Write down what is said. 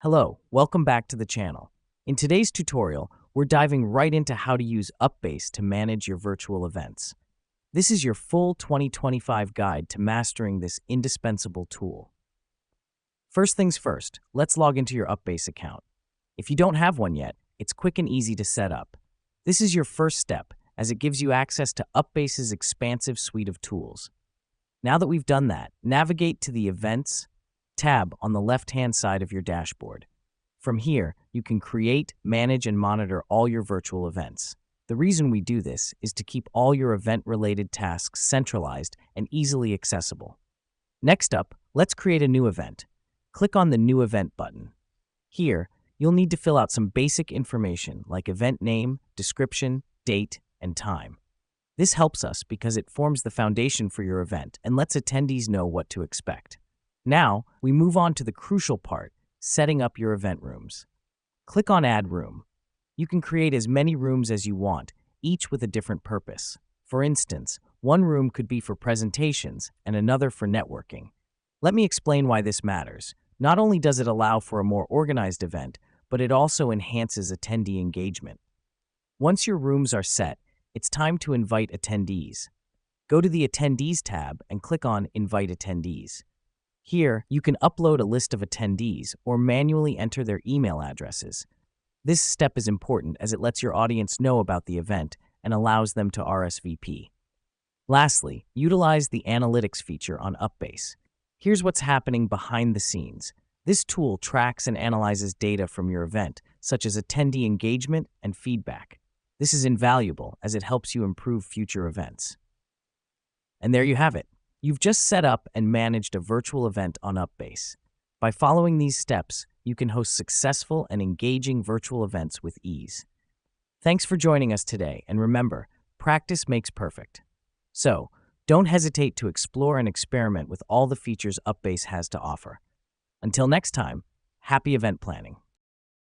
Hello, welcome back to the channel. In today's tutorial, we're diving right into how to use UPBASE to manage your virtual events. This is your full 2025 guide to mastering this indispensable tool. First things first, let's log into your UPBASE account. If you don't have one yet, it's quick and easy to set up. This is your first step, as it gives you access to UPBASE's expansive suite of tools. Now that we've done that, navigate to the Events tab on the left-hand side of your dashboard. From here, you can create, manage, and monitor all your virtual events. The reason we do this is to keep all your event-related tasks centralized and easily accessible. Next up, let's create a new event. Click on the New Event button. Here, you'll need to fill out some basic information like event name, description, date, and time. This helps us because it forms the foundation for your event and lets attendees know what to expect. Now, we move on to the crucial part, setting up your event rooms. Click on Add Room. You can create as many rooms as you want, each with a different purpose. For instance, one room could be for presentations and another for networking. Let me explain why this matters. Not only does it allow for a more organized event, but it also enhances attendee engagement. Once your rooms are set, it's time to invite attendees. Go to the Attendees tab and click on Invite Attendees. Here, you can upload a list of attendees or manually enter their email addresses. This step is important as it lets your audience know about the event and allows them to RSVP. Lastly, utilize the Analytics feature on UPBASE. Here's what's happening behind the scenes. This tool tracks and analyzes data from your event, such as attendee engagement and feedback. This is invaluable as it helps you improve future events. And there you have it. You've just set up and managed a virtual event on UPBASE. By following these steps, you can host successful and engaging virtual events with ease. Thanks for joining us today, and remember, practice makes perfect. So, don't hesitate to explore and experiment with all the features UPBASE has to offer. Until next time, happy event planning.